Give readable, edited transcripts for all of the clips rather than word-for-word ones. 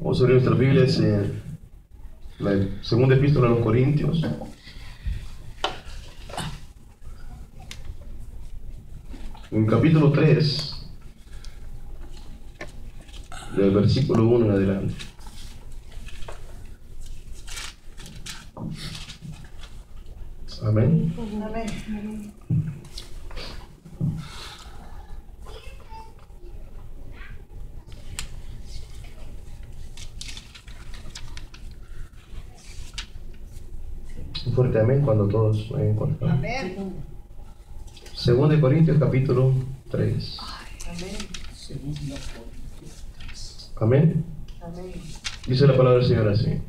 Vamos a abrir nuestras Biblias en la segunda epístola a los Corintios. En capítulo 3, del versículo 1 en adelante. Amén. Amén. Un fuerte amén cuando todos vayan con Amén. Segunda de Corintios capítulo 3. Amén. Amén. Amén. Dice la palabra del Señor así.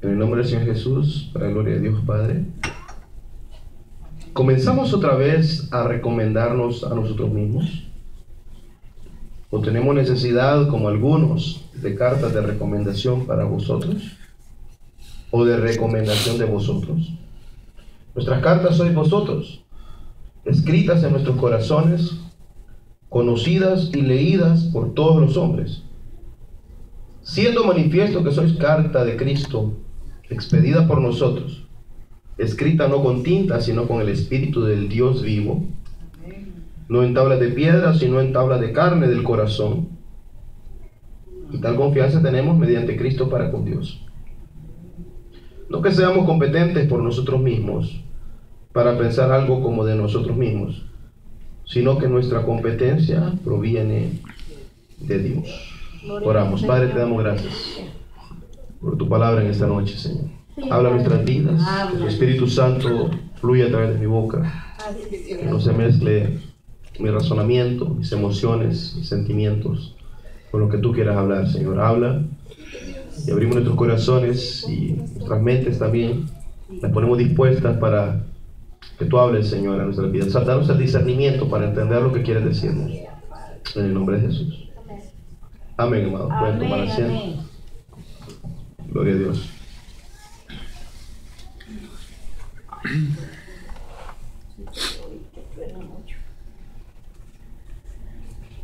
En el nombre del Señor Jesús, para la gloria de Dios Padre. ¿Comenzamos otra vez a recomendarnos a nosotros mismos? ¿O tenemos necesidad, como algunos, de cartas de recomendación para vosotros? ¿O de recomendación de vosotros? Nuestras cartas sois vosotros, escritas en nuestros corazones, conocidas y leídas por todos los hombres, siendo manifiesto que sois carta de Cristo, expedida por nosotros, escrita no con tinta, sino con el Espíritu del Dios vivo, no en tablas de piedra, sino en tablas de carne del corazón. Y tal confianza tenemos mediante Cristo para con Dios. No que seamos competentes por nosotros mismos para pensar algo como de nosotros mismos, sino que nuestra competencia proviene de Dios. Oramos. Padre, te damos gracias por tu palabra en esta noche, Señor. Habla nuestras vidas, que tu Espíritu Santo fluya a través de mi boca, que no se mezcle mi razonamiento, mis emociones, mis sentimientos con lo que tú quieras hablar, Señor. Habla y abrimos nuestros corazones y nuestras mentes también, las ponemos dispuestas para que tú hables, Señor, a nuestras vidas. Danos el discernimiento para entender lo que quieres decirnos. En el nombre de Jesús. Amén, amados. Pueden tomar asiento. Gloria a Dios.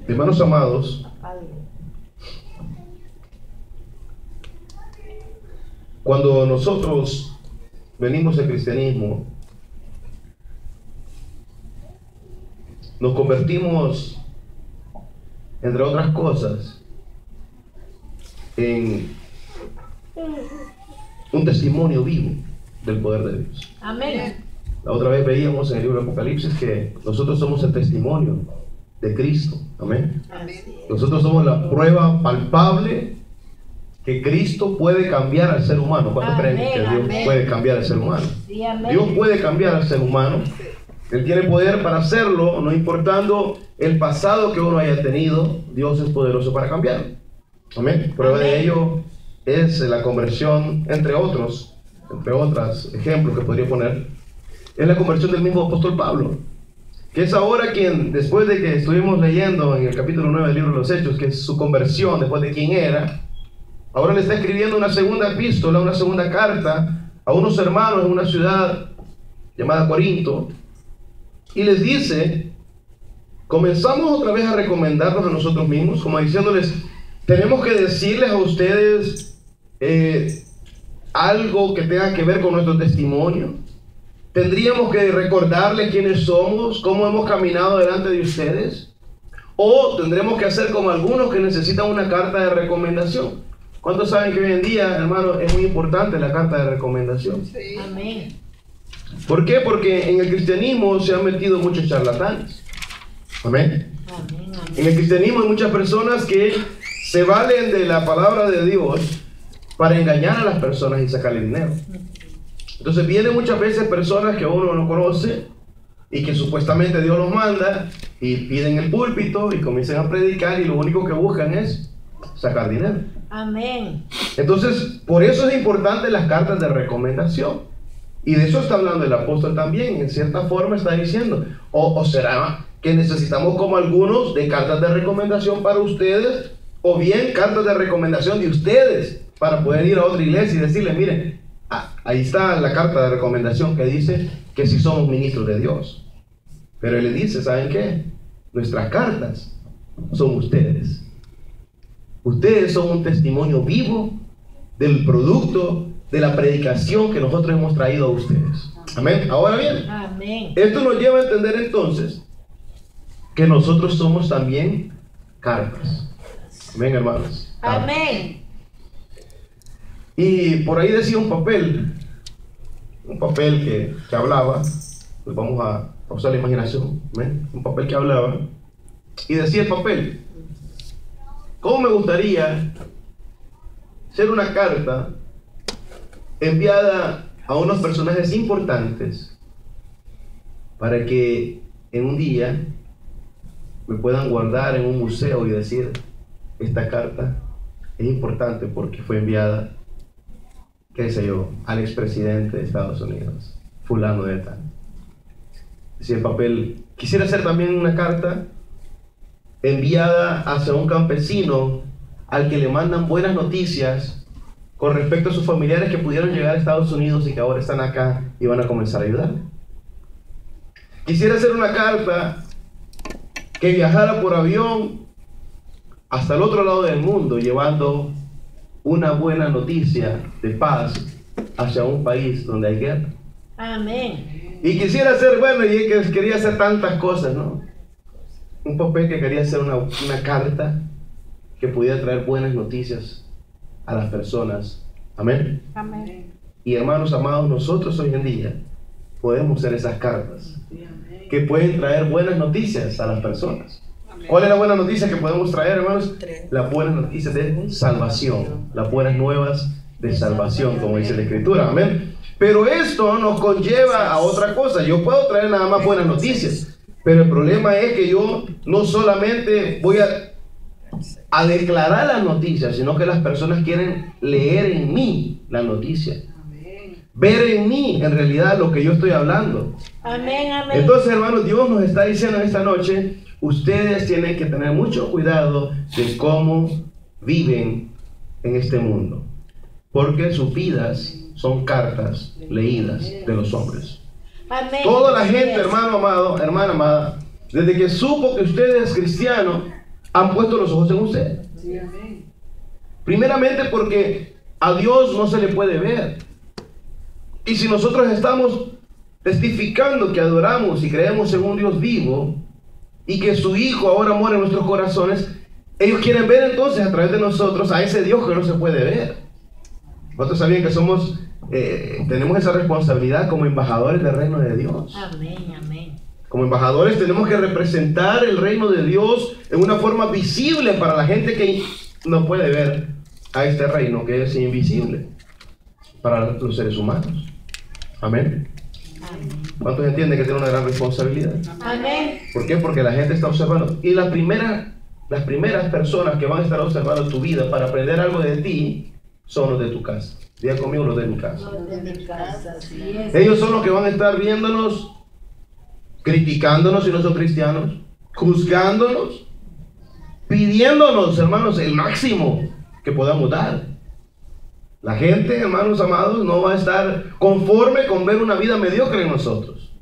Hermanos amados, cuando nosotros venimos al cristianismo, nos convertimos, entre otras cosas, en un testimonio vivo del poder de Dios. Amén. La otra vez veíamos en el libro de Apocalipsis que nosotros somos el testimonio de Cristo. Amén. Nosotros somos la prueba palpable que Cristo puede cambiar al ser humano. ¿Cuántos creen que Dios puede cambiar al ser humano? Sí, amén. Dios puede cambiar al ser humano. Él tiene poder para hacerlo, no importando el pasado que uno haya tenido. Dios es poderoso para cambiarlo. Amén. Prueba de ello es la conversión, entre otros ejemplos que podría poner, es la conversión del mismo apóstol Pablo, que es ahora quien, después de que estuvimos leyendo en el capítulo 9 del libro de los Hechos, que es su conversión después de quién era, ahora le está escribiendo una segunda epístola, una segunda carta a unos hermanos en una ciudad llamada Corinto, y les dice: comenzamos otra vez a recomendarnos a nosotros mismos, como diciéndoles, tenemos que decirles a ustedes algo que tenga que ver con nuestro testimonio. Tendríamos que recordarles quiénes somos, cómo hemos caminado delante de ustedes, o tendremos que hacer como algunos que necesitan una carta de recomendación. ¿Cuántos saben que hoy en día, hermano, es muy importante la carta de recomendación? Sí. Amén. ¿Por qué? Porque en el cristianismo se han metido muchos charlatanes. Amén. Amén. En el cristianismo hay muchas personas que se valen de la palabra de Dios para engañar a las personas y sacarle dinero. Entonces vienen muchas veces personas que uno no conoce y que supuestamente Dios los manda y piden el púlpito y comienzan a predicar y lo único que buscan es sacar dinero. Amén. Entonces, por eso es importante las cartas de recomendación. Y de eso está hablando el apóstol también. En cierta forma está diciendo, o será que necesitamos como algunos de cartas de recomendación para ustedes, o bien cartas de recomendación de ustedes para poder ir a otra iglesia y decirle, miren, ahí está la carta de recomendación que dice que si somos ministros de Dios. Pero él le dice, ¿saben qué? Nuestras cartas son ustedes. Ustedes son un testimonio vivo del producto de la predicación que nosotros hemos traído a ustedes. Amén. Ahora bien, Amén. esto nos lleva a entender entonces que nosotros somos también cartas. Amén, hermanos. Amén. Y por ahí decía un papel que hablaba, pues vamos a usar la imaginación, ¿ven? Un papel que hablaba, y decía el papel: ¿cómo me gustaría ser una carta enviada a unos personajes importantes para que en un día me puedan guardar en un museo y decir, esta carta es importante porque fue enviada, qué sé yo, al expresidente de Estados Unidos, fulano de tal? Decía el papel: quisiera hacer también una carta enviada hacia un campesino al que le mandan buenas noticias con respecto a sus familiares que pudieron llegar a Estados Unidos y que ahora están acá y van a comenzar a ayudar. Quisiera hacer una carta que viajara por avión hasta el otro lado del mundo llevando una buena noticia de paz hacia un país donde hay guerra. Amén. Y quisiera hacer, bueno, y que quería hacer tantas cosas, ¿no? Un papel que quería hacer una carta que pudiera traer buenas noticias a las personas. Amén. Amén. Y hermanos amados, nosotros hoy en día podemos ser esas cartas que pueden traer buenas noticias a las personas. ¿Cuál es la buena noticia que podemos traer, hermanos? La buena noticia de salvación, las buenas nuevas de salvación, como dice la Escritura. Amén. Pero esto nos conlleva a otra cosa. Yo puedo traer nada más buenas noticias, pero el problema es que yo no solamente voy a declarar las noticias, sino que las personas quieren leer en mí la noticia, ver en mí en realidad lo que yo estoy hablando. Amén. Amén. Entonces, hermanos, Dios nos está diciendo en esta noche: ustedes tienen que tener mucho cuidado de cómo viven en este mundo, porque sus vidas son cartas leídas de los hombres. Amén. Toda la gente, hermano amado, hermana amada, desde que supo que usted es cristiano, han puesto los ojos en usted. Primeramente porque a Dios no se le puede ver. Y si nosotros estamos testificando que adoramos y creemos en un Dios vivo y que su Hijo ahora mora en nuestros corazones, ellos quieren ver entonces a través de nosotros a ese Dios que no se puede ver. ¿Cuántos sabían que somos, tenemos esa responsabilidad como embajadores del reino de Dios? Amén. Amén. Como embajadores tenemos que representar el reino de Dios en una forma visible para la gente que no puede ver a este reino que es invisible para los seres humanos. Amén. ¿Cuántos entienden que tiene una gran responsabilidad? Amén. ¿Por qué? Porque la gente está observando. Y las primeras personas que van a estar observando tu vida para aprender algo de ti son los de tu casa. Diga conmigo: los de mi casa. Los de mi casa, así es. Ellos son los que van a estar viéndonos, criticándonos si no son cristianos, juzgándonos, pidiéndonos, hermanos, el máximo que podamos dar. La gente, hermanos amados, no va a estar conforme con ver una vida mediocre en nosotros.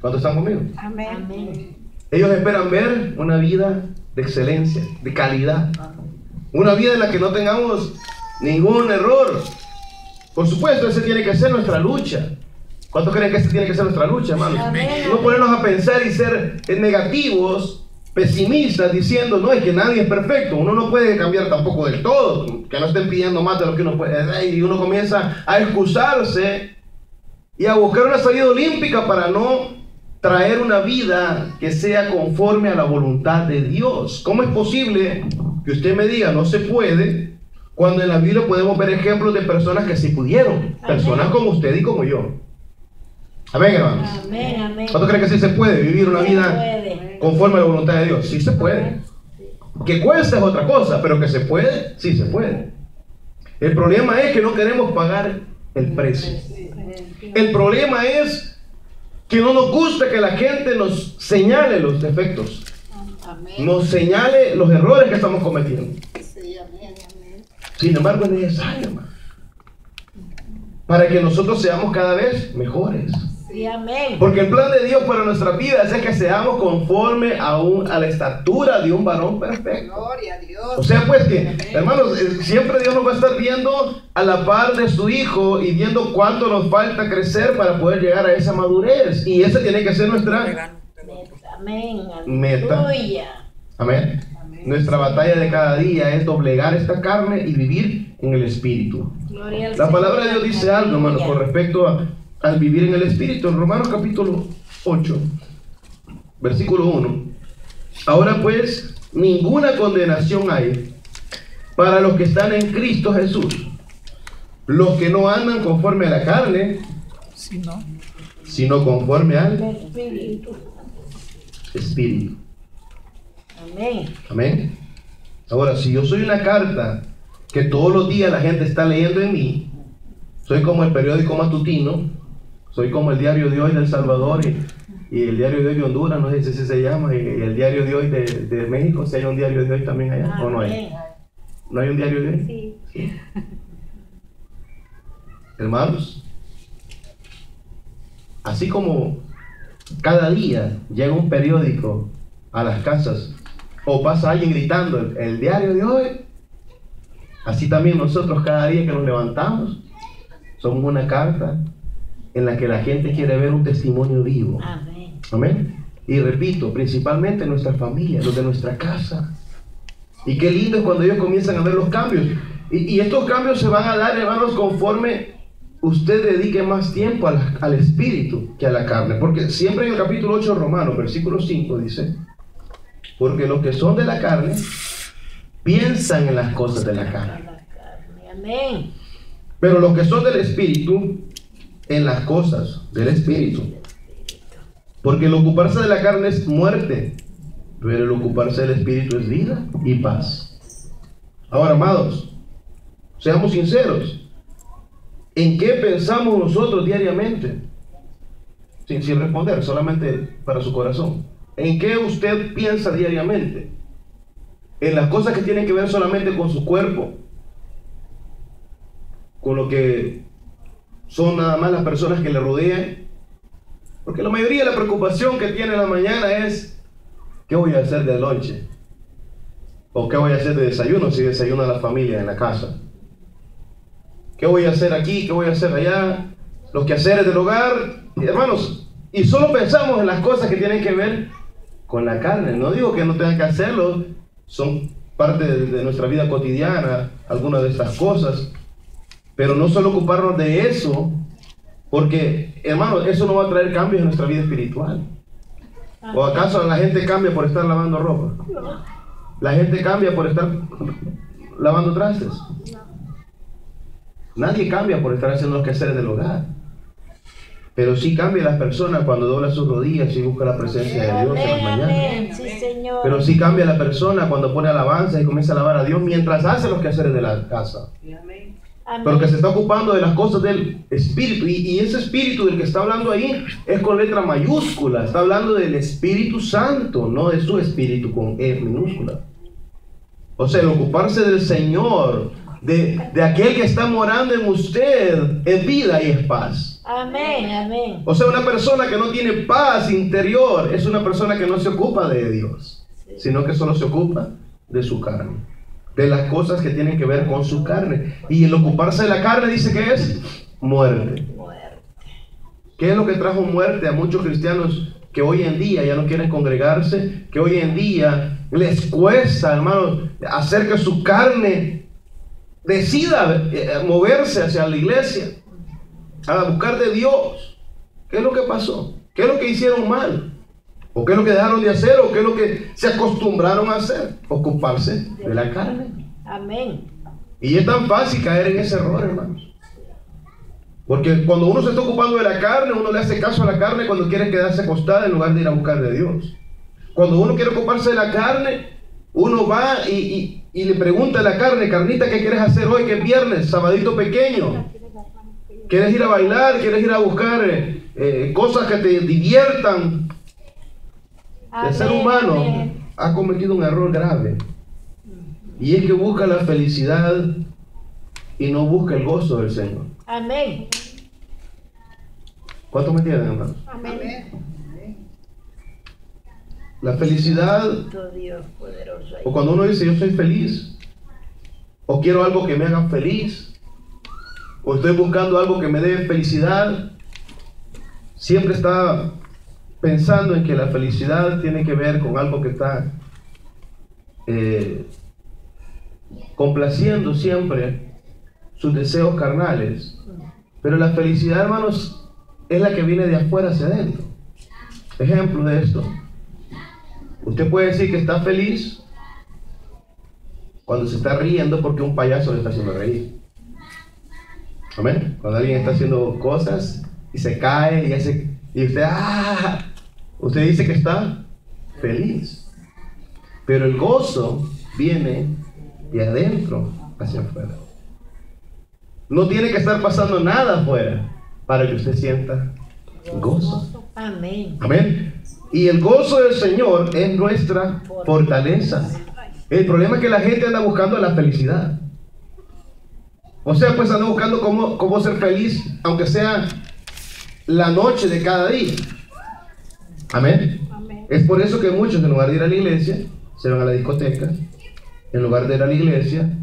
¿Cuántos están conmigo? Amén. Amén. Ellos esperan ver una vida de excelencia, de calidad. Una vida en la que no tengamos ningún error. Por supuesto, esa tiene que ser nuestra lucha. ¿Cuántos creen que esa tiene que ser nuestra lucha, hermanos? Amén. No ponernos a pensar y ser negativos, pesimistas, diciendo, no, es que nadie es perfecto. Uno no puede cambiar tampoco del todo. Que no estén pidiendo más de lo que uno puede. Y uno comienza a excusarse y a buscar una salida olímpica para no traer una vida que sea conforme a la voluntad de Dios. ¿Cómo es posible que usted me diga no se puede, cuando en la Biblia podemos ver ejemplos de personas que sí pudieron? Personas como usted y como yo. Amén, hermanos. Amén. Amén. ¿Cuánto creen que sí se puede vivir una Se vida puede. conforme a la voluntad de Dios? Sí se puede. Que cuesta es otra cosa, pero que se puede, sí se puede. El problema es que no queremos pagar el precio. El problema es que no nos gusta que la gente nos señale los defectos, nos señale los errores que estamos cometiendo. Sin embargo, es necesario, hermano, para que nosotros seamos cada vez mejores. Sí, amén. Porque el plan de Dios para nuestras vidas es que seamos conforme a la estatura de un varón perfecto. Gloria a Dios. O sea, pues que, hermanos, siempre Dios nos va a estar viendo a la par de su Hijo y viendo cuánto nos falta crecer para poder llegar a esa madurez. Y esa tiene que ser nuestra Amén. meta. Aleluya. Amén. Nuestra batalla de cada día es doblegar esta carne y vivir en el Espíritu. Gloria al La palabra de Señor. Dios dice algo, hermanos, con Aleluya. respecto al vivir en el Espíritu. En Romanos capítulo 8, versículo 1. Ahora pues, ninguna condenación hay para los que están en Cristo Jesús, los que no andan conforme a la carne, sino conforme al Espíritu. Espíritu. Amén. Amén. Ahora, si yo soy una carta que todos los días la gente está leyendo en mí, soy como el periódico matutino, soy como el diario de hoy de El Salvador y el diario de hoy de Honduras, no sé si se llama, y el diario de hoy de México, si hay un diario de hoy también allá, o no hay. Amén. ¿No hay un diario de hoy? Sí. Hermanos, así como cada día llega un periódico a las casas o pasa alguien gritando el diario de hoy, así también nosotros cada día que nos levantamos somos una carta en la que la gente quiere ver un testimonio vivo. Amén. Amén. Y repito, principalmente nuestra familia, los de nuestra casa. Y qué lindo es cuando ellos comienzan a ver los cambios. Y estos cambios se van a dar, hermanos, conforme usted dedique más tiempo al Espíritu que a la carne. Porque siempre en el capítulo 8 de Romanos, versículo 5 dice: porque los que son de la carne piensan en las cosas de la carne, Amén. pero los que son del Espíritu en las cosas del Espíritu. Porque el ocuparse de la carne es muerte, pero el ocuparse del Espíritu es vida y paz. Ahora, amados, seamos sinceros. ¿En qué pensamos nosotros diariamente? Sin responder, solamente para su corazón. ¿En qué usted piensa diariamente? ¿En las cosas que tienen que ver solamente con su cuerpo? ¿Con lo que son nada más las personas que le rodean? Porque la mayoría de la preocupación que tiene en la mañana es: ¿qué voy a hacer de lonche? ¿O qué voy a hacer de desayuno si desayuna la familia en la casa? ¿Qué voy a hacer aquí? ¿Qué voy a hacer allá? Los quehaceres del hogar. Y hermanos, y solo pensamos en las cosas que tienen que ver con la carne. No digo que no tengan que hacerlo, son parte de nuestra vida cotidiana, algunas de estas cosas. Pero no solo ocuparnos de eso, porque, hermanos, eso no va a traer cambios en nuestra vida espiritual. ¿O acaso la gente cambia por estar lavando ropa? ¿La gente cambia por estar lavando trastes? Nadie cambia por estar haciendo los quehaceres del hogar. Pero sí cambia las personas cuando dobla sus rodillas y busca la presencia de Dios en la Amén. mañana. Amén. Sí, Señor. Pero sí cambia la persona cuando pone alabanza y comienza a alabar a Dios mientras hace los quehaceres de la casa. Amén. Pero que se está ocupando de las cosas del Espíritu. Y ese Espíritu del que está hablando ahí es con letra mayúscula. Está hablando del Espíritu Santo, no de su Espíritu con E minúscula. O sea, el ocuparse del Señor, de aquel que está morando en usted, es vida y es paz. Amén. Amén. O sea, una persona que no tiene paz interior es una persona que no se ocupa de Dios, sino que solo se ocupa de su carne, de las cosas que tienen que ver con su carne. Y el ocuparse de la carne dice que es muerte. ¿Qué es lo que trajo muerte a muchos cristianos que hoy en día ya no quieren congregarse, que hoy en día les cuesta, hermanos, hacer que su carne decida moverse hacia la iglesia, a buscar de Dios? ¿Qué es lo que pasó? ¿Qué es lo que hicieron mal? ¿O qué es lo que dejaron de hacer? ¿O qué es lo que se acostumbraron a hacer? Ocuparse de la carne. Amén. Y es tan fácil caer en ese error, hermanos. Porque cuando uno se está ocupando de la carne, uno le hace caso a la carne cuando quiere quedarse acostada en lugar de ir a buscar de Dios. Cuando uno quiere ocuparse de la carne, uno va y le pregunta a la carne: carnita, ¿qué quieres hacer hoy? ¿Qué es viernes? Sabadito pequeño. ¿Quieres ir a bailar? ¿Quieres ir a buscar cosas que te diviertan? El ser humano ha cometido un error grave. Y es que busca la felicidad y no busca el gozo del Señor. Amén. ¿Cuántos me entienden, hermanos? Amén. La felicidad, Santo Dios poderoso. o cuando uno dice yo soy feliz, o quiero algo que me haga feliz, o estoy buscando algo que me dé felicidad, siempre está pensando en que la felicidad tiene que ver con algo que está complaciendo siempre sus deseos carnales. Pero la felicidad, hermanos, es la que viene de afuera hacia adentro. Ejemplo de esto: usted puede decir que está feliz cuando se está riendo porque un payaso le está haciendo reír. Amén. Cuando alguien está haciendo cosas y se cae y usted, usted dice que está feliz. Pero el gozo viene de adentro hacia afuera. No tiene que estar pasando nada afuera para que usted sienta gozo. Amén. Amén. Y el gozo del Señor es nuestra fortaleza. El problema es que la gente anda buscando la felicidad. O sea, pues anda buscando cómo ser feliz, aunque sea la noche de cada día. Amén. Amén. Es por eso que muchos, en lugar de ir a la iglesia, se van a la discoteca. En lugar de ir a la iglesia,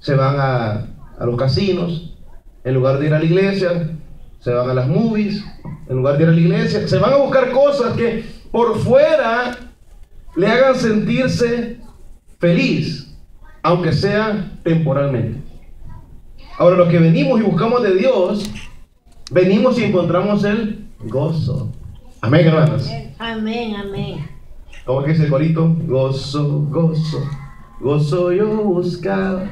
se van a los casinos. En lugar de ir a la iglesia, se van a las movies. En lugar de ir a la iglesia, se van a buscar cosas que por fuera le hagan sentirse feliz, aunque sea temporalmente. Ahora, los que venimos y buscamos de Dios, venimos y encontramos el gozo. Amén, hermanos. Amén, amén. ¿Cómo es que dice el corito? Gozo, gozo, gozo yo buscaba.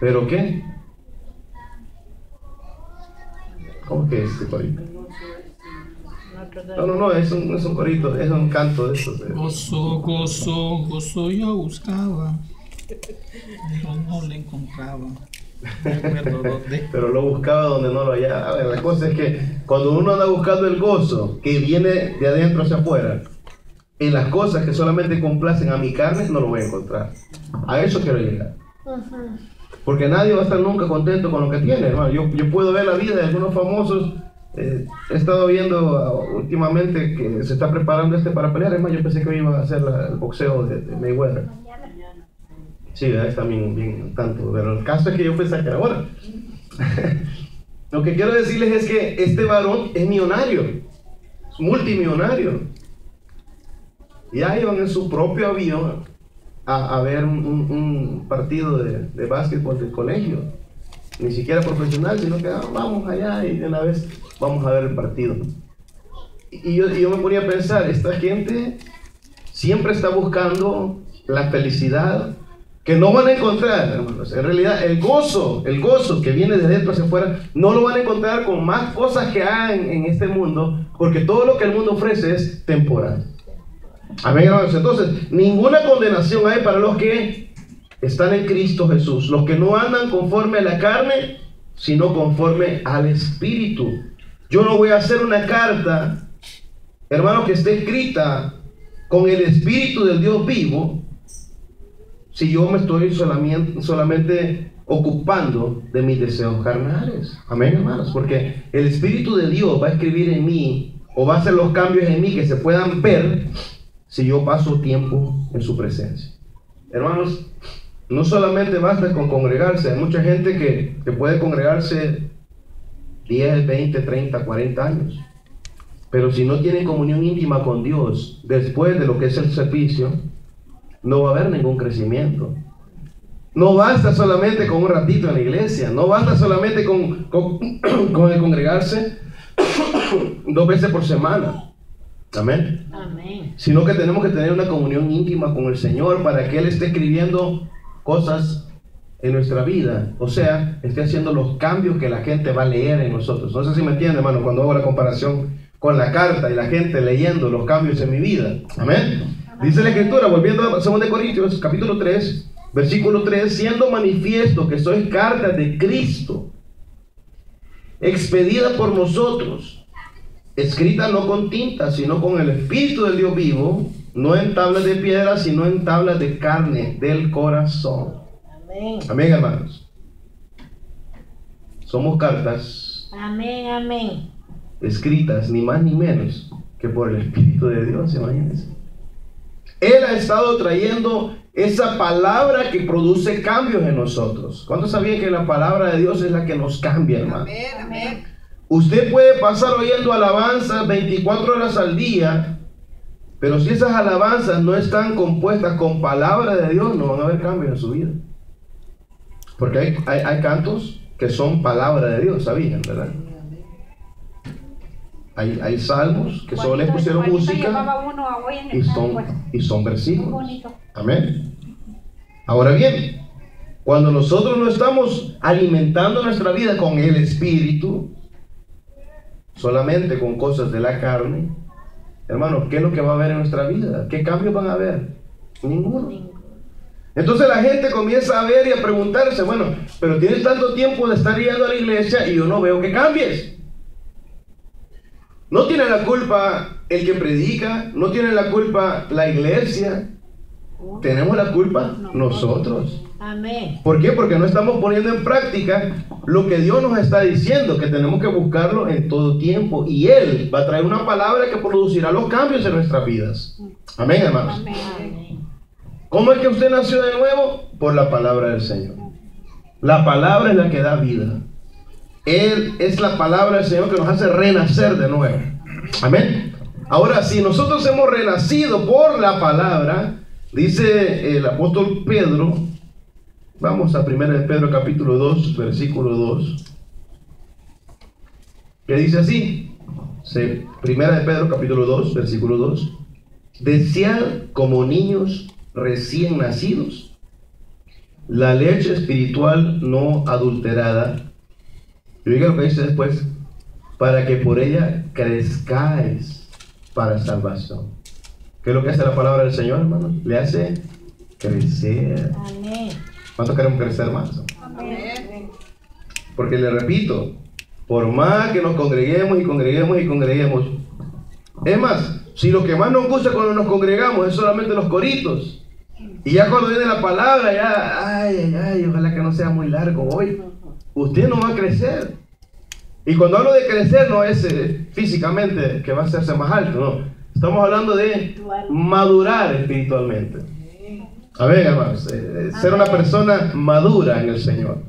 ¿Pero qué? ¿Cómo es que es ese corito? No, es un corito, es un canto de estos. Gozo, gozo, gozo yo buscaba, pero no lo encontraba. No recuerdo dónde. Pero lo buscaba donde no lo hallaba. A ver, la cosa es que cuando uno anda buscando el gozo que viene de adentro hacia afuera, en las cosas que solamente complacen a mi carne, no lo voy a encontrar. A eso quiero llegar. Porque nadie va a estar nunca contento con lo que tiene, hermano. Yo puedo ver la vida de algunos famosos. He estado viendo últimamente que se está preparando para pelear. Es más, yo pensé que iba a hacer el boxeo de Mayweather. Sí, está bien tanto. Pero el caso es que yo pensé que era ahora. Lo que quiero decirles es que este varón es millonario, es multimillonario. Y ahí van en su propio avión a ver un partido de básquetbol del colegio. Ni siquiera profesional, sino que vamos allá y de una vez vamos a ver el partido. Y yo me ponía a pensar, esta gente siempre está buscando la felicidad que no van a encontrar, hermanos. En realidad el gozo que viene de dentro hacia afuera, no lo van a encontrar con más cosas que hagan en este mundo, porque todo lo que el mundo ofrece es temporal. Amén, hermanos. Entonces, ninguna condenación hay para los que están en Cristo Jesús, los que no andan conforme a la carne, sino conforme al Espíritu. Yo no voy a hacer una carta, hermano, que esté escrita con el Espíritu del Dios vivo, si yo me estoy solamente ocupando de mis deseos carnales. Amén, hermanos, porque el Espíritu de Dios va a escribir en mí, o va a hacer los cambios en mí que se puedan ver si yo paso tiempo en su presencia. Hermanos, no solamente basta con congregarse. Hay mucha gente que puede congregarse 10, 20, 30, 40 años. Pero si no tiene comunión íntima con Dios, después de lo que es el servicio, no va a haber ningún crecimiento. No basta solamente con un ratito en la iglesia. No basta solamente con el congregarse 2 veces por semana. Amén. Amén. Sino que tenemos que tener una comunión íntima con el Señor para que Él esté escribiendo cosas en nuestra vida, o sea, esté haciendo los cambios que la gente va a leer en nosotros. No sé si me entiende, hermano, cuando hago la comparación con la carta y la gente leyendo los cambios en mi vida. Amén. Dice la Escritura, volviendo a 2 Corintios, capítulo 3, versículo 3, siendo manifiesto que sois cartas de Cristo, expedida por nosotros, escrita no con tinta, sino con el Espíritu del Dios vivo, no en tablas de piedra, sino en tablas de carne del corazón. Amén. Amén, hermanos. Somos cartas Amén, amén. Escritas ni más ni menos que por el Espíritu de Dios, imagínense. Él ha estado trayendo esa palabra que produce cambios en nosotros. ¿Cuántos sabían que la palabra de Dios es la que nos cambia, hermano? Amén, amén. Usted puede pasar oyendo alabanzas 24 horas al día, pero si esas alabanzas no están compuestas con palabra de Dios, no van a haber cambios en su vida. Porque hay cantos que son palabra de Dios, ¿sabían, verdad? Hay salmos que solo les pusieron música y son versículos. Amén. Ahora bien, cuando nosotros no estamos alimentando nuestra vida con el Espíritu, solamente con cosas de la carne, hermano, ¿qué es lo que va a haber en nuestra vida? ¿Qué cambios van a haber? Ninguno. Entonces la gente comienza a ver y a preguntarse, bueno, pero tienes tanto tiempo de estar yendo a la iglesia y yo no veo que cambies. No tiene la culpa el que predica, no tiene la culpa la iglesia, tenemos la culpa nosotros. Amén. ¿Por qué? Porque no estamos poniendo en práctica lo que Dios nos está diciendo, que tenemos que buscarlo en todo tiempo. Y Él va a traer una palabra que producirá los cambios en nuestras vidas. Amén, hermanos. Amén. ¿Cómo es que usted nació de nuevo? Por la palabra del Señor. La palabra es la que da vida. Él es la palabra del Señor que nos hace renacer de nuevo. Amén. Ahora, si nosotros hemos renacido por la palabra, dice el apóstol Pedro, vamos a 1 de Pedro capítulo 2, versículo 2, que dice así, 1 de Pedro capítulo 2, versículo 2, desead como niños recién nacidos la leche espiritual no adulterada, y oiga lo que dice después, para que por ella crezcáis para salvación. ¿Qué es lo que hace la palabra del Señor, hermano? Le hace crecer. Amén. ¿Cuánto queremos crecer más? Amén. Porque le repito, por más que nos congreguemos y congreguemos y congreguemos, es más, si lo que más nos gusta cuando nos congregamos es solamente los coritos, y ya cuando viene la palabra, ya, ay, ojalá que no sea muy largo hoy, usted no va a crecer. Y cuando hablo de crecer no es físicamente que va a hacerse más alto, no. Estamos hablando de madurar espiritualmente. Amén, hermanos. Ser una persona madura en el Señor.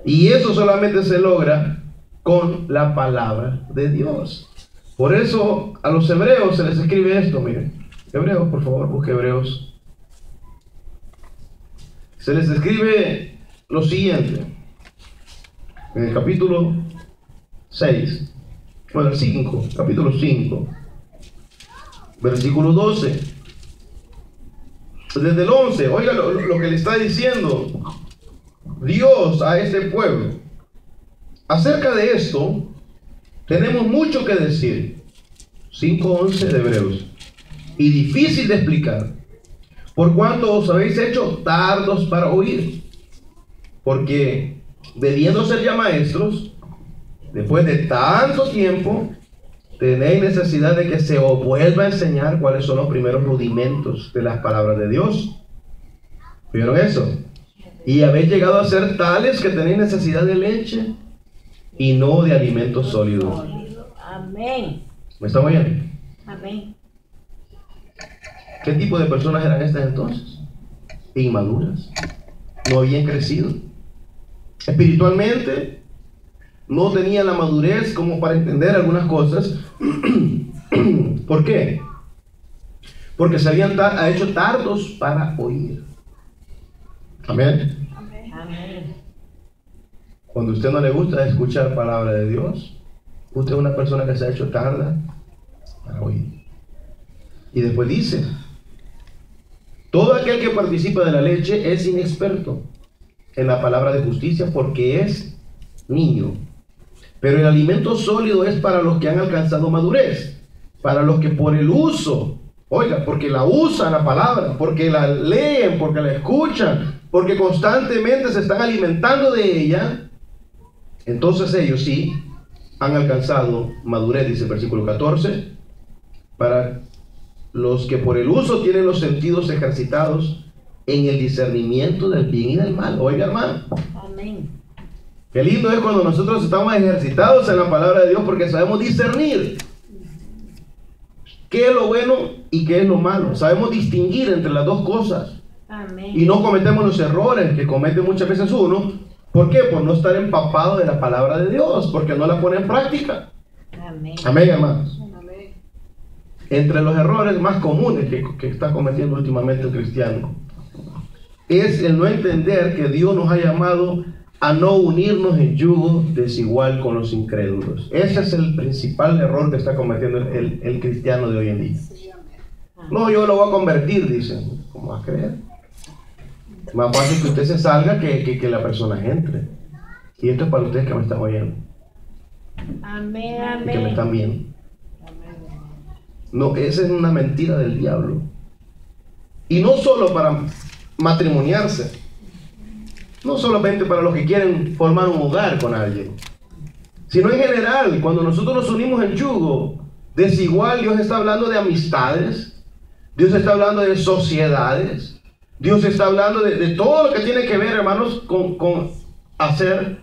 Y eso solamente se logra con la palabra de Dios. Por eso a los hebreos se les escribe esto, miren. Hebreos, por favor, busque Hebreos. Se les escribe lo siguiente. En el capítulo 6, bueno, el 5, capítulo 5, versículo 12. Desde el 11, oiga lo que le está diciendo Dios a este pueblo. Acerca de esto, tenemos mucho que decir. 5:11 de Hebreos. Y difícil de explicar, por cuanto os habéis hecho tardos para oír. Porque, debiendo ser ya maestros, después de tanto tiempo, tenéis necesidad de que se os vuelva a enseñar cuáles son los primeros rudimentos de las palabras de Dios. ¿Vieron eso? Y habéis llegado a ser tales que tenéis necesidad de leche y no de alimento sólido. Amén. ¿Me está oyendo? Amén. ¿Qué tipo de personas eran estas entonces? Inmaduras. No habían crecido. Espiritualmente, no tenían la madurez como para entender algunas cosas. ¿Por qué? Porque se habían hecho tardos para oír. Amén. Amén. Cuando a usted no le gusta escuchar palabra de Dios, usted es una persona que se ha hecho tarda para oír. Y después dice, todo aquel que participa de la leche es inexperto en la palabra de justicia porque es niño. Pero el alimento sólido es para los que han alcanzado madurez, para los que por el uso, oiga, porque la usan la palabra, porque la leen, porque la escuchan, porque constantemente se están alimentando de ella, entonces ellos sí han alcanzado madurez, dice el versículo 14, para los que por el uso tienen los sentidos ejercitados en el discernimiento del bien y del mal. Oiga, hermano. Amén. Qué lindo es cuando nosotros estamos ejercitados en la palabra de Dios porque sabemos discernir qué es lo bueno y qué es lo malo. Sabemos distinguir entre las dos cosas. Amén. Y no cometemos los errores que comete muchas veces uno. ¿Por qué? Por no estar empapado de la palabra de Dios, porque no la pone en práctica. Amén. Amén, hermanos. Amén. Entre los errores más comunes que está cometiendo últimamente el cristiano es el no entender que Dios nos ha llamado a no unirnos en yugo desigual con los incrédulos. Ese es el principal error que está cometiendo el cristiano de hoy en día. No, yo lo voy a convertir, dicen. ¿Cómo va a creer? Más fácil que usted se salga que la persona entre. Y esto es para ustedes que me están oyendo Amén. y que me Amén. están viendo. No, esa es una mentira del diablo. Y no solo para matrimoniarse, no solamente para los que quieren formar un hogar con alguien, sino en general, cuando nosotros nos unimos en yugo desigual, Dios está hablando de amistades, Dios está hablando de sociedades, Dios está hablando de todo lo que tiene que ver, hermanos, con hacer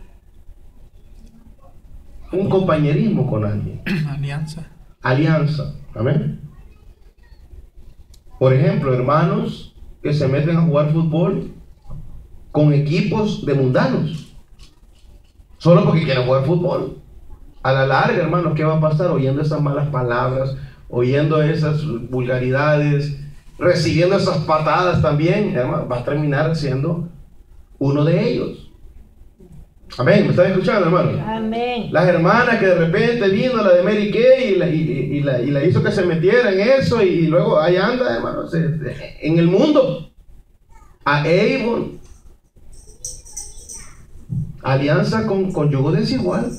un compañerismo con alguien. Alianza. Alianza. Amén. Por ejemplo, hermanos que se meten a jugar fútbol con equipos de mundanos, solo porque quieren jugar fútbol. A la larga, hermanos, ¿qué va a pasar? Oyendo esas malas palabras, oyendo esas vulgaridades, recibiendo esas patadas también, hermano, va a terminar siendo uno de ellos. Amén, ¿me están escuchando, hermano? Amén. Las hermanas que de repente vino la de Mary Kay y la hizo que se metiera en eso, y luego ahí anda, hermano, en el mundo. A Avon, alianza con yugo desigual.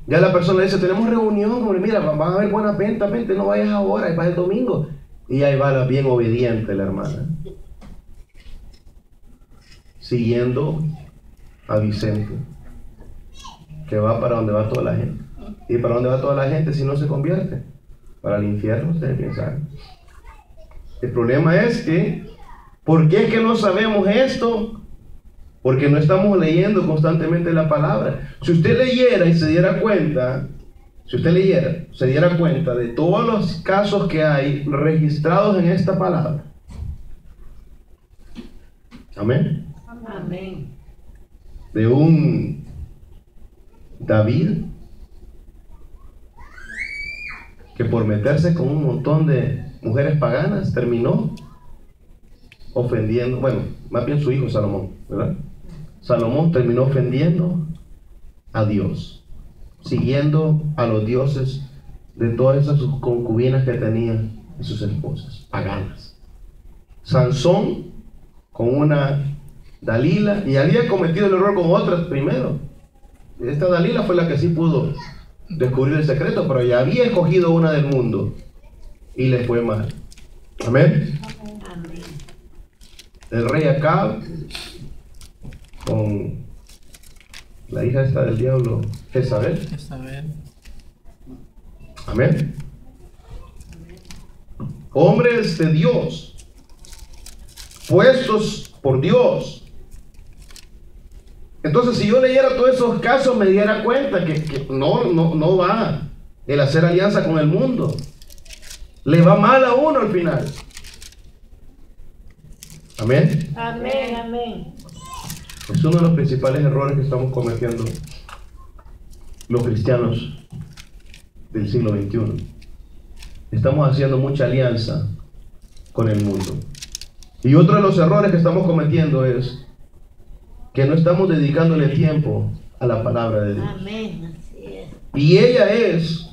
Ya la persona dice, tenemos reunión, hombre, mira, van a haber buena venta, vente, no vayas ahora, vas el domingo. Y ahí va la bien obediente la hermana, siguiendo a Vicente, que va para donde va toda la gente. ¿Y para dónde va toda la gente si no se convierte? Para el infierno, ustedes piensan. El problema es que, ¿por qué es que no sabemos esto? Porque no estamos leyendo constantemente la palabra. Si usted leyera y se diera cuenta, se diera cuenta de todos los casos que hay registrados en esta palabra. Amén. Amén. De un David que por meterse con un montón de mujeres paganas terminó ofendiendo, bueno, más bien su hijo Salomón, ¿verdad? Salomón terminó ofendiendo a Dios, siguiendo a los dioses de todas esas sus concubinas que tenían y sus esposas paganas. Sansón con una Dalila, y había cometido el error con otras primero. Esta Dalila fue la que sí pudo descubrir el secreto, pero ya había escogido una del mundo y le fue mal. Amén. Amén. El rey Acab con la hija esta del diablo, Jezabel. Amén. Hombres de Dios, puestos por Dios. Entonces, si yo leyera todos esos casos, me diera cuenta que no va el hacer alianza con el mundo. Le va mal a uno al final. Amén. Amén. Amén. Es uno de los principales errores que estamos cometiendo los cristianos del siglo XXI. Estamos haciendo mucha alianza con el mundo. Y otro de los errores que estamos cometiendo es que no estamos dedicándole tiempo a la palabra de Dios. Amén. Así es. Y ella es,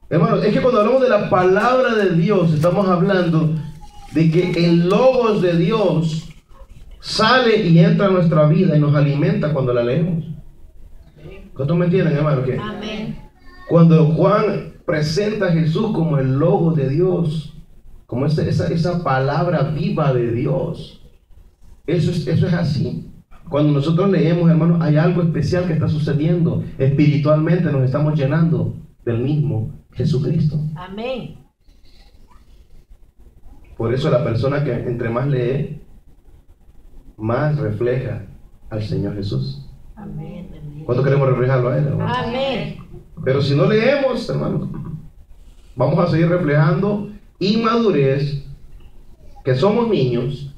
hermanos, es que cuando hablamos de la palabra de Dios, estamos hablando de que el logos de Dios sale y entra a nuestra vida y nos alimenta cuando la leemos. ¿Cuántos me entienden, hermano? Que Amén. cuando Juan presenta a Jesús como el logos de Dios, como esa palabra viva de Dios, eso es así. Cuando nosotros leemos, hermanos, hay algo especial que está sucediendo. Espiritualmente nos estamos llenando del mismo Jesucristo. Amén. Por eso la persona que entre más lee, más refleja al Señor Jesús. Amén. Amén. ¿Cuánto queremos reflejarlo a Él, hermano? Amén. Pero si no leemos, hermano, vamos a seguir reflejando inmadurez, que somos niños,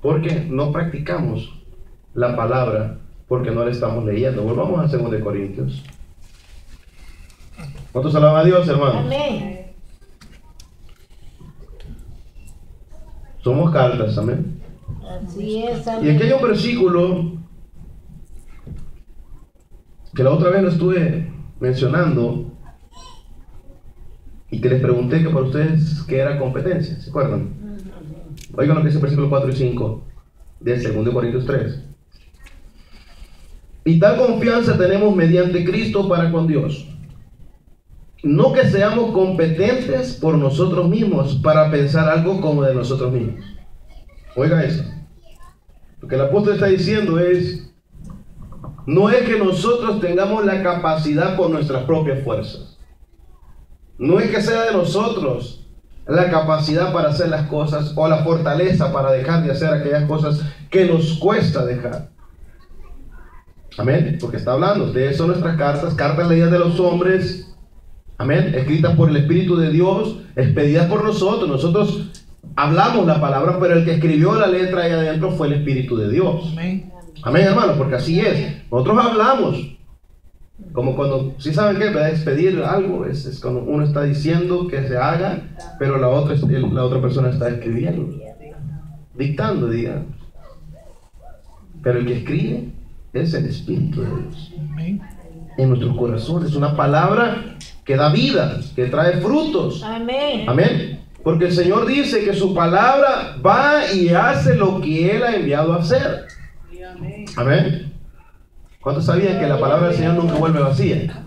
porque no practicamos la palabra, porque no la estamos leyendo. Volvamos a 2 Corintios. ¿Cuántos alaban a Dios, hermano? Amén. Somos cartas, amén. Así es. Y Amén. aquí hay un versículo que la otra vez lo estuve mencionando y que les pregunté que para ustedes qué era competencia, ¿se acuerdan? Oigan lo que dice el versículo 4 y 5 de 2 Corintios 3. Y tal confianza tenemos mediante Cristo para con Dios. No que seamos competentes por nosotros mismos para pensar algo como de nosotros mismos. Oiga eso. Lo que el apóstol está diciendo es, no es que nosotros tengamos la capacidad por nuestras propias fuerzas. No es que sea de nosotros la capacidad para hacer las cosas o la fortaleza para dejar de hacer aquellas cosas que nos cuesta dejar. Amén. Porque está hablando, de eso nuestras cartas leídas de los hombres, amén, escritas por el Espíritu de Dios, expedidas por nosotros. Nosotros hablamos la palabra, pero el que escribió la letra ahí adentro fue el Espíritu de Dios. Amén. Amén, hermanos, porque así es. Nosotros hablamos, como cuando, ¿sí saben qué? Para expedir algo, es cuando uno está diciendo que se haga, pero la otra persona está escribiendo, dictando, digamos. Pero el que escribe es el Espíritu de Dios. Amén. En nuestros corazones, una palabra que da vida, que trae frutos. Amén. Amén. Porque el Señor dice que su palabra va y hace lo que Él ha enviado a hacer. Amén. ¿Cuántos sabían que la palabra del Señor nunca vuelve vacía?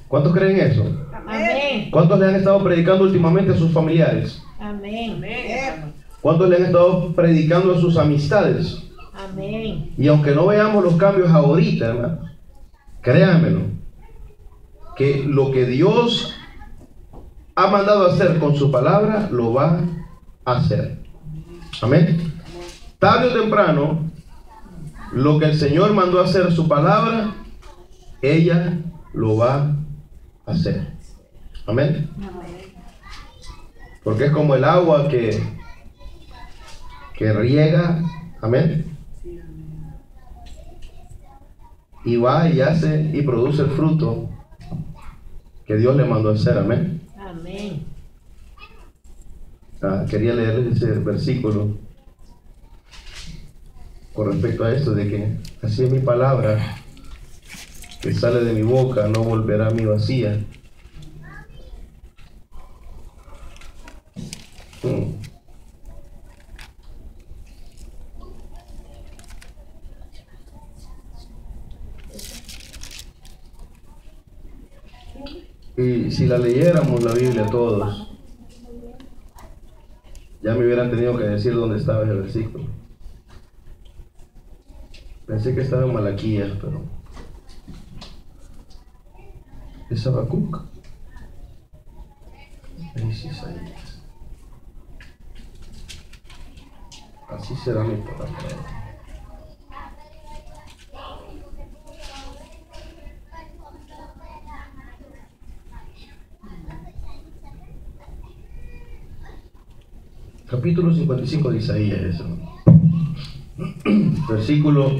¿Cuántos creen eso? Amén. ¿Cuántos le han estado predicando últimamente a sus familiares? Amén. ¿Cuántos le han estado predicando a sus amistades? Amén. Y aunque no veamos los cambios ahorita, hermano, créanmelo, que lo que Dios ha mandado a hacer con su palabra, lo va a hacer. Amén. Tarde o temprano, lo que el Señor mandó a hacer su palabra, ella lo va a hacer. Amén. Porque es como el agua que riega, amén, y va y hace y produce el fruto que Dios le mandó a hacer. Amén. Amén. Quería leerles ese versículo con respecto a esto de que así es mi palabra que sale de mi boca, no volverá a mí vacía. Y si la leyéramos la Biblia todos, ya me hubieran tenido que decir dónde estaba ese versículo. Pensé que estaba en Malaquías, pero es Habacuc. Es Isaías. Así será mi palabra. Capítulo 55 de Isaías, eso. Versículo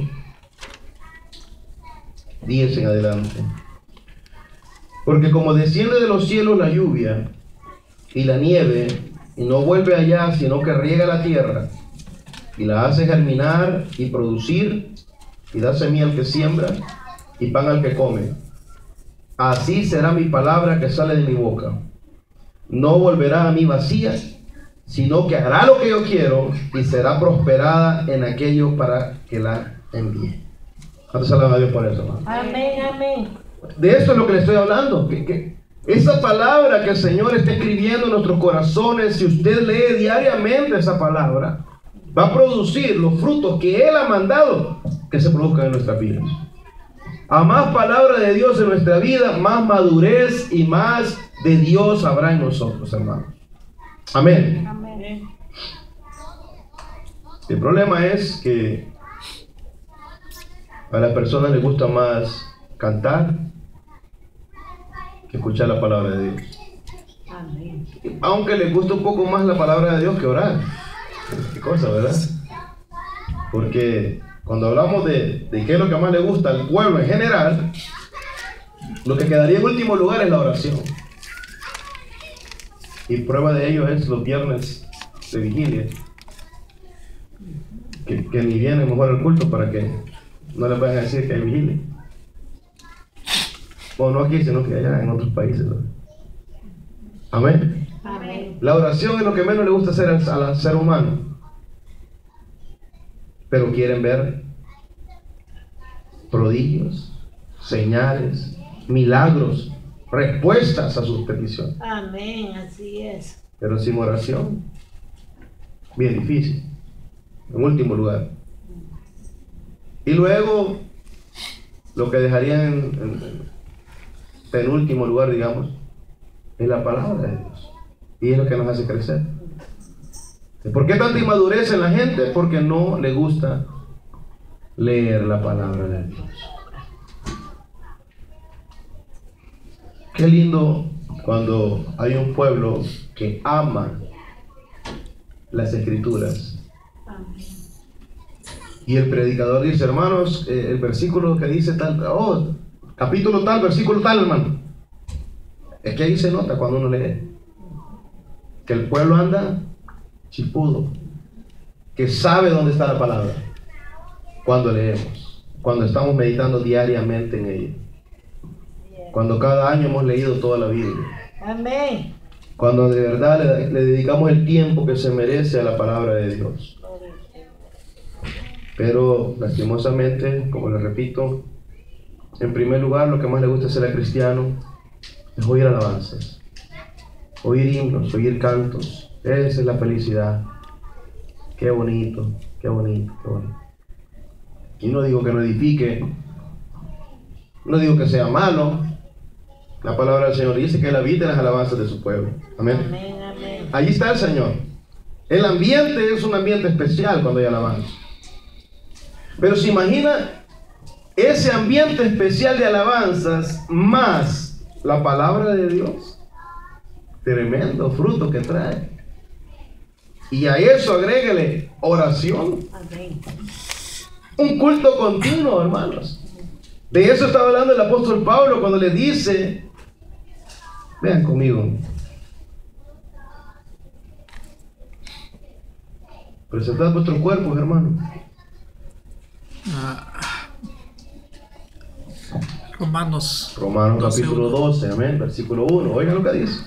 10 en adelante. Porque como desciende de los cielos la lluvia y la nieve, y no vuelve allá, sino que riega la tierra, y la hace germinar y producir, y da semilla al que siembra, y pan al que come, así será mi palabra que sale de mi boca. No volverá a mí vacía, sino que hará lo que yo quiero y será prosperada en aquello para que la envíe. ¿Cuántos alaban a Dios por eso, hermano? Amén. Amén. De esto es lo que le estoy hablando. Que esa palabra que el Señor está escribiendo en nuestros corazones, si usted lee diariamente esa palabra, va a producir los frutos que Él ha mandado que se produzcan en nuestra vida. A más palabra de Dios en nuestra vida, más madurez y más de Dios habrá en nosotros, hermanos. Amén. Amén. El problema es que A las personas les gusta más cantar que escuchar la palabra de Dios. Amén. Aunque les gusta un poco más la palabra de Dios que orar. Qué cosa, ¿verdad? Porque cuando hablamos de qué es lo que más le gusta al pueblo en general, lo que quedaría en último lugar es la oración. Y prueba de ello es los viernes de vigilia, que ni vienen mejor al culto para que no les vayan a decir que hay vigilia. O no aquí, sino que allá en otros países, ¿verdad? Amén. Amén. La oración es lo que menos le gusta hacer al ser humano. Pero quieren ver prodigios, señales, milagros, respuestas a sus peticiones. Amén, así es. Pero sin oración, bien difícil. En último lugar. Y luego, lo que dejarían en penúltimo lugar, digamos, es la palabra de Dios. Y es lo que nos hace crecer. ¿Por qué tanta inmadurez en la gente? Porque no le gusta leer la palabra de Dios. Qué lindo cuando hay un pueblo que ama las escrituras. Amén. Y el predicador dice, hermanos, el versículo que dice tal, capítulo tal, versículo tal, hermano. Es que ahí se nota cuando uno lee que el pueblo anda chipudo, que sabe dónde está la palabra cuando leemos, cuando estamos meditando diariamente en ella, cuando cada año hemos leído toda la Biblia, Amén. cuando de verdad le dedicamos el tiempo que se merece a la palabra de Dios. Pero lastimosamente, como les repito, en primer lugar lo que más le gusta hacer al cristiano es oír alabanzas, oír himnos, oír cantos. Esa es la felicidad. Qué bonito, qué bonito, qué bonito. Y no digo que no edifique, no digo que sea malo. La palabra del Señor dice que Él habita en las alabanzas de su pueblo. Amén. Amén, amén. Allí está el Señor. El ambiente es un ambiente especial cuando hay alabanza. Pero se imagina ese ambiente especial de alabanzas más la palabra de Dios. Tremendo fruto que trae. Y a eso agrégale oración. Amén. Un culto continuo, hermanos. De eso estaba hablando el apóstol Pablo cuando le dice, vean conmigo, presentad vuestros cuerpos, hermanos. Romanos Romanos 12, capítulo 12, amén, versículo 1. Oigan lo que dice.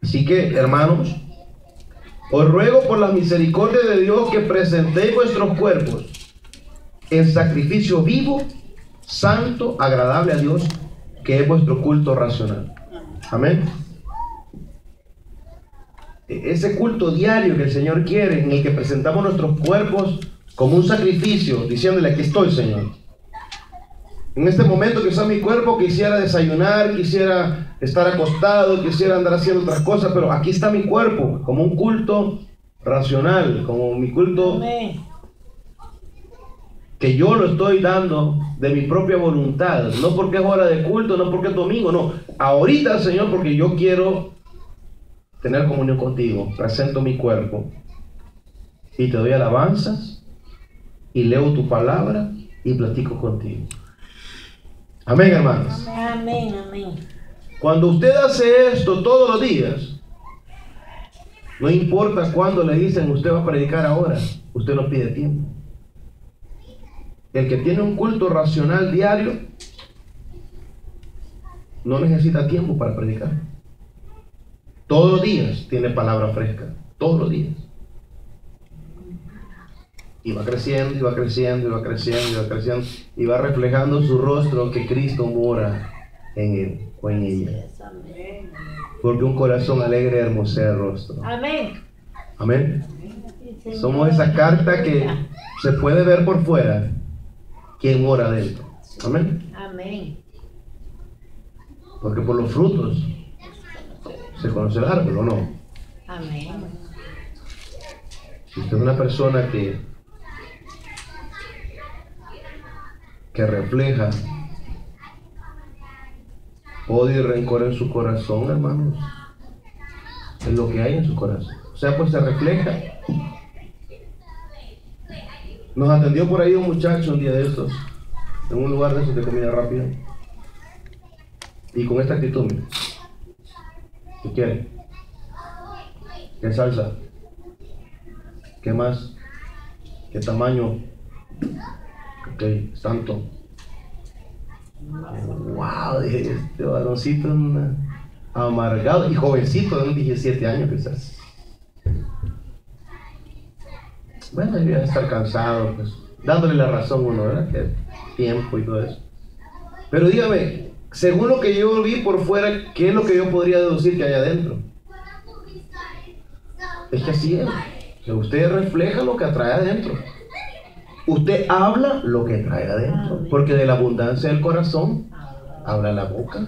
Así que, hermanos, os ruego por la misericordia de Dios que presentéis vuestros cuerpos en sacrificio vivo, santo, agradable a Dios, que es vuestro culto racional. Amén. Ese culto diario que el Señor quiere, en el que presentamos nuestros cuerpos como un sacrificio, diciéndole, aquí estoy, Señor. En este momento que está mi cuerpo, quisiera desayunar, quisiera estar acostado, quisiera andar haciendo otras cosas, pero aquí está mi cuerpo, como un culto racional, como mi culto Amén. que yo lo estoy dando de mi propia voluntad, no porque es hora de culto, no porque es domingo, no. Ahorita, Señor, porque yo quiero tener comunión contigo, presento mi cuerpo y te doy alabanzas y leo tu palabra y platico contigo. Amén, hermanos. Amén, amén. Cuando usted hace esto todos los días, no importa cuándo le dicen usted va a predicar ahora, usted no pide tiempo. El que tiene un culto racional diario no necesita tiempo para predicar. Todos los días tiene palabra fresca, todos los días. Y va creciendo, y va creciendo, y va creciendo, y va creciendo, y va reflejando su rostro que Cristo mora en él o en ella. Amén. Porque un corazón alegre hermosea el rostro. Amén. Amén. Somos esa carta que se puede ver por fuera quién mora dentro. Amén. Amén. Porque por los frutos se conoce el árbol, ¿o no? Amén. Si usted es una persona que que refleja odio y rencor en su corazón, hermanos, es lo que hay en su corazón. O sea, pues se refleja. Nos atendió por ahí un muchacho un día de estos, en un lugar de esos de comida rápida, y con esta actitud, mira. ¿Qué quiere? ¿Qué salsa? ¿Qué más? ¿Qué tamaño? Ok, es tanto. Wow, dije, este varoncito amargado y jovencito, de unos 17 años quizás. Bueno, debía estar cansado, pues, dándole la razón a uno, ¿verdad? Que tiempo y todo eso. Pero dígame, según lo que yo vi por fuera, ¿qué es lo que yo podría deducir que hay adentro? Es que así es, que usted refleja lo que atrae adentro. Usted habla lo que trae adentro, porque de la abundancia del corazón habla la boca.